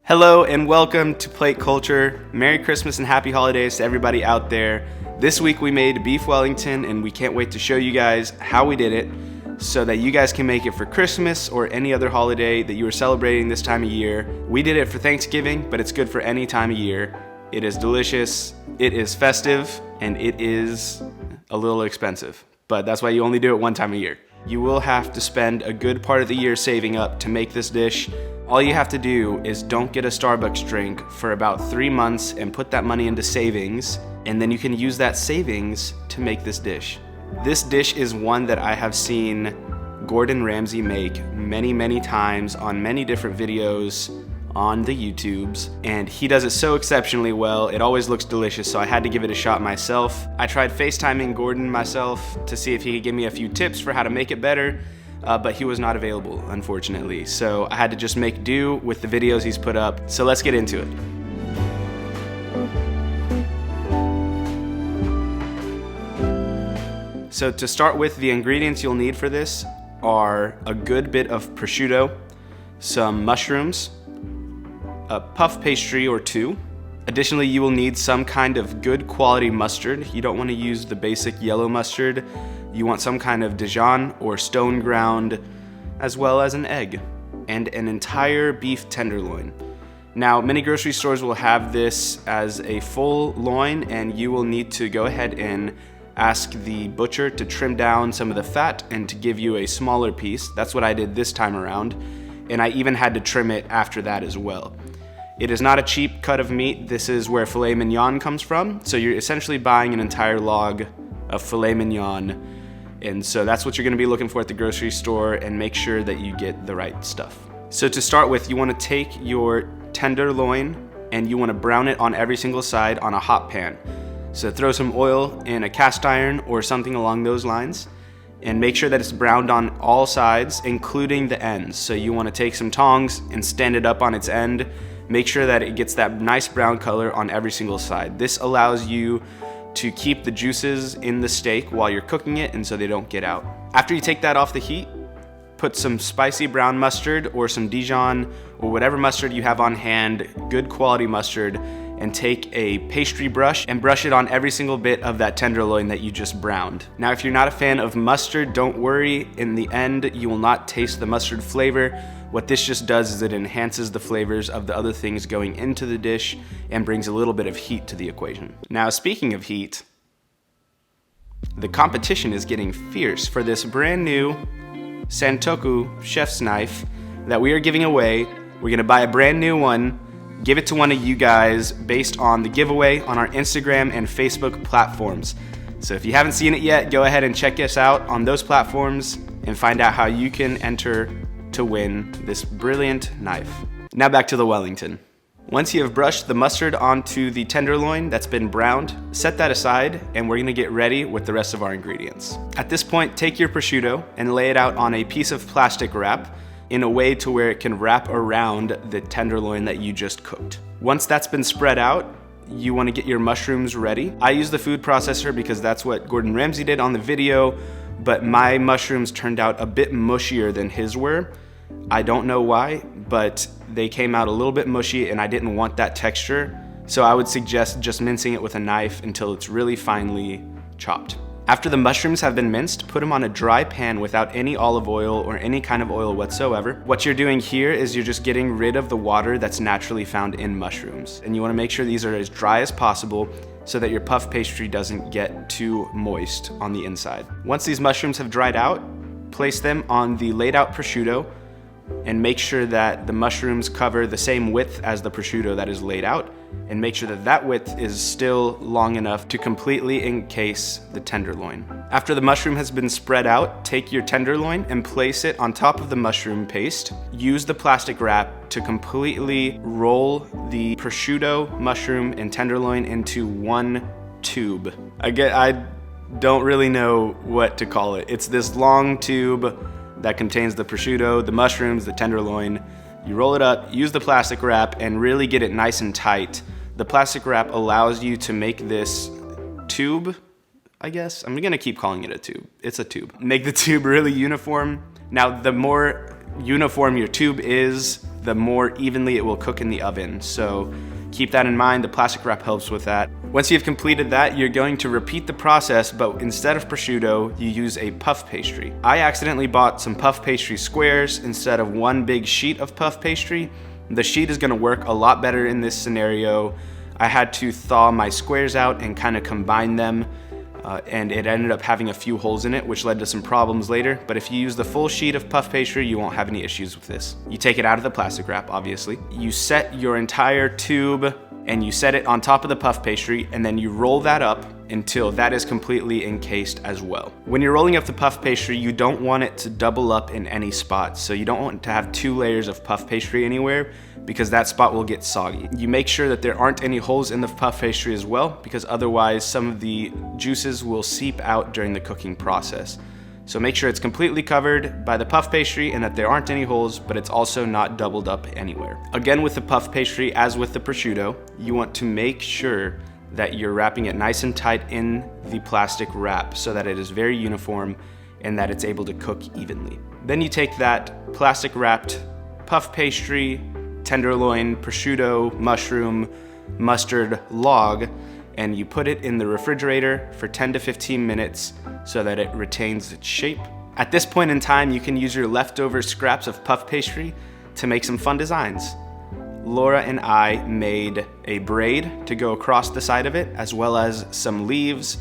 Hello and welcome to Plate Culture. Merry Christmas and Happy Holidays to everybody out there. This week we made Beef Wellington and we can't wait to show you guys how we did it so that you guys can make it for Christmas or any other holiday that you are celebrating this time of year. We did it for Thanksgiving, but it's good for any time of year. It is delicious, it is festive, and it is a little expensive. But that's why you only do it one time a year. You will have to spend a good part of the year saving up to make this dish. All you have to do is don't get a Starbucks drink for about 3 months and put that money into savings, and then you can use that savings to make this dish. This dish is one that I have seen Gordon Ramsay make many times on many different videos on the YouTubes, and he does it so exceptionally well. It always looks delicious, so I had to give it a shot myself. I tried FaceTiming Gordon myself to see if he could give me a few tips for how to make it better. But he was not available, unfortunately. So I had to just make do with the videos he's put up. So let's get into it. So to start with, the ingredients you'll need for this are a good bit of prosciutto, some mushrooms, a puff pastry or two. Additionally, you will need some kind of good quality mustard. You don't want to use the basic yellow mustard. You want some kind of Dijon or stone ground, as well as an egg, and an entire beef tenderloin. Now, many grocery stores will have this as a full loin, and you will need to go ahead and ask the butcher to trim down some of the fat and to give you a smaller piece. That's what I did this time around, and I even had to trim it after that as well. It is not a cheap cut of meat. This is where filet mignon comes from, so you're essentially buying an entire log of filet mignon. And so that's what you're gonna be looking for at the grocery store, and make sure that you get the right stuff. So to start with, you wanna take your tenderloin and you wanna brown it on every single side on a hot pan. So throw some oil in a cast iron or something along those lines, and make sure that it's browned on all sides, including the ends. So you wanna take some tongs and stand it up on its end. Make sure that it gets that nice brown color on every single side. This allows you to keep the juices in the steak while you're cooking it, and so they don't get out. After you take that off the heat, put some spicy brown mustard or some Dijon or whatever mustard you have on hand, good quality mustard, and take a pastry brush and brush it on every single bit of that tenderloin that you just browned. Now, if you're not a fan of mustard, don't worry. In the end, you will not taste the mustard flavor. What this just does is it enhances the flavors of the other things going into the dish and brings a little bit of heat to the equation. Now, speaking of heat, the competition is getting fierce for this brand new Santoku chef's knife that we are giving away. We're gonna buy a brand new one, give it to one of you guys based on the giveaway on our Instagram and Facebook platforms. So if you haven't seen it yet, go ahead and check us out on those platforms and find out how you can enter to win this brilliant knife. Now back to the Wellington. Once you have brushed the mustard onto the tenderloin that's been browned, set that aside, and we're gonna get ready with the rest of our ingredients. At this point, take your prosciutto and lay it out on a piece of plastic wrap in a way to where it can wrap around the tenderloin that you just cooked. Once that's been spread out, you wanna get your mushrooms ready. I use the food processor because that's what Gordon Ramsay did on the video, but my mushrooms turned out a bit mushier than his were. I don't know why, but they came out a little bit mushy and I didn't want that texture. So I would suggest just mincing it with a knife until it's really finely chopped. After the mushrooms have been minced, put them on a dry pan without any olive oil or any kind of oil whatsoever. What you're doing here is you're just getting rid of the water that's naturally found in mushrooms. And you wanna make sure these are as dry as possible so that your puff pastry doesn't get too moist on the inside. Once these mushrooms have dried out, place them on the laid out prosciutto and make sure that the mushrooms cover the same width as the prosciutto that is laid out, and make sure that that width is still long enough to completely encase the tenderloin. After the mushroom has been spread out, take your tenderloin and place it on top of the mushroom paste. Use the plastic wrap to completely roll the prosciutto, mushroom, and tenderloin into one tube. I don't really know what to call it. It's this long tube that contains the prosciutto, the mushrooms, the tenderloin. You roll it up, use the plastic wrap, and really get it nice and tight. The plastic wrap allows you to make this tube, I guess. I'm gonna keep calling it a tube. It's a tube. Make the tube really uniform. Now, the more uniform your tube is, the more evenly it will cook in the oven. So keep that in mind. The plastic wrap helps with that. Once you've completed that, you're going to repeat the process, but instead of prosciutto, you use a puff pastry. I accidentally bought some puff pastry squares instead of one big sheet of puff pastry. The sheet is going to work a lot better in this scenario. I had to thaw my squares out and kind of combine them, and it ended up having a few holes in it, which led to some problems later. But if you use the full sheet of puff pastry, you won't have any issues with this. You take it out of the plastic wrap, obviously. You set your entire tube and you set it on top of the puff pastry, and then you roll that up until that is completely encased as well. When you're rolling up the puff pastry, you don't want it to double up in any spot. So you don't want to have 2 layers of puff pastry anywhere, because that spot will get soggy. You make sure that there aren't any holes in the puff pastry as well, because otherwise some of the juices will seep out during the cooking process. So make sure it's completely covered by the puff pastry and that there aren't any holes, but it's also not doubled up anywhere. Again, with the puff pastry, as with the prosciutto, you want to make sure that you're wrapping it nice and tight in the plastic wrap so that it is very uniform and that it's able to cook evenly. Then you take that plastic wrapped puff pastry, tenderloin, prosciutto, mushroom, mustard log, and you put it in the refrigerator for 10 to 15 minutes so that it retains its shape. At this point in time, you can use your leftover scraps of puff pastry to make some fun designs. Laura and I made a braid to go across the side of it, as well as some leaves,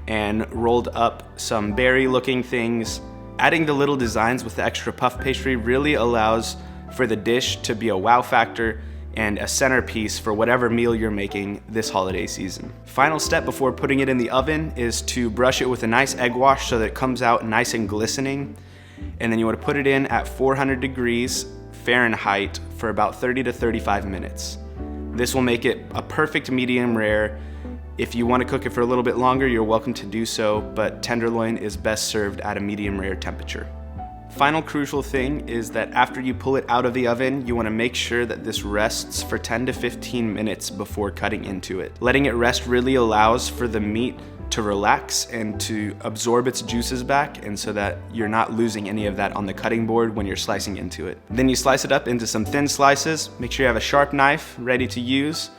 and rolled up some berry-looking things. Adding the little designs with the extra puff pastry really allows for the dish to be a wow factor and a centerpiece for whatever meal you're making this holiday season. Final step before putting it in the oven is to brush it with a nice egg wash so that it comes out nice and glistening. And then you want to put it in at 400 degrees Fahrenheit for about 30 to 35 minutes. This will make it a perfect medium rare. If you want to cook it for a little bit longer, you're welcome to do so, but tenderloin is best served at a medium rare temperature. Final crucial thing is that after you pull it out of the oven, you want to make sure that this rests for 10 to 15 minutes before cutting into it. Letting it rest really allows for the meat to relax and to absorb its juices back, and so that you're not losing any of that on the cutting board when you're slicing into it. Then you slice it up into some thin slices. Make sure you have a sharp knife ready to use.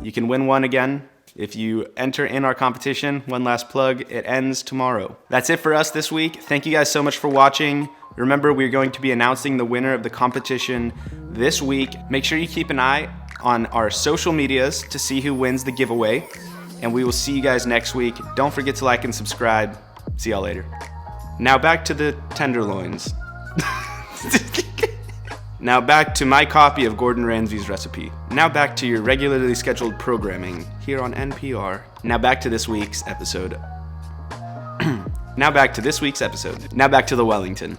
You can win one again if you enter in our competition. One last plug, it ends tomorrow. That's it for us this week. Thank you guys so much for watching. Remember, we're going to be announcing the winner of the competition this week. Make sure you keep an eye on our social medias to see who wins the giveaway. And we will see you guys next week. Don't forget to like and subscribe. See y'all later. Now back to the tenderloins. Now back to my copy of Gordon Ramsay's recipe. Now back to your regularly scheduled programming here on NPR. Now back to this week's episode. Now back to the Wellington.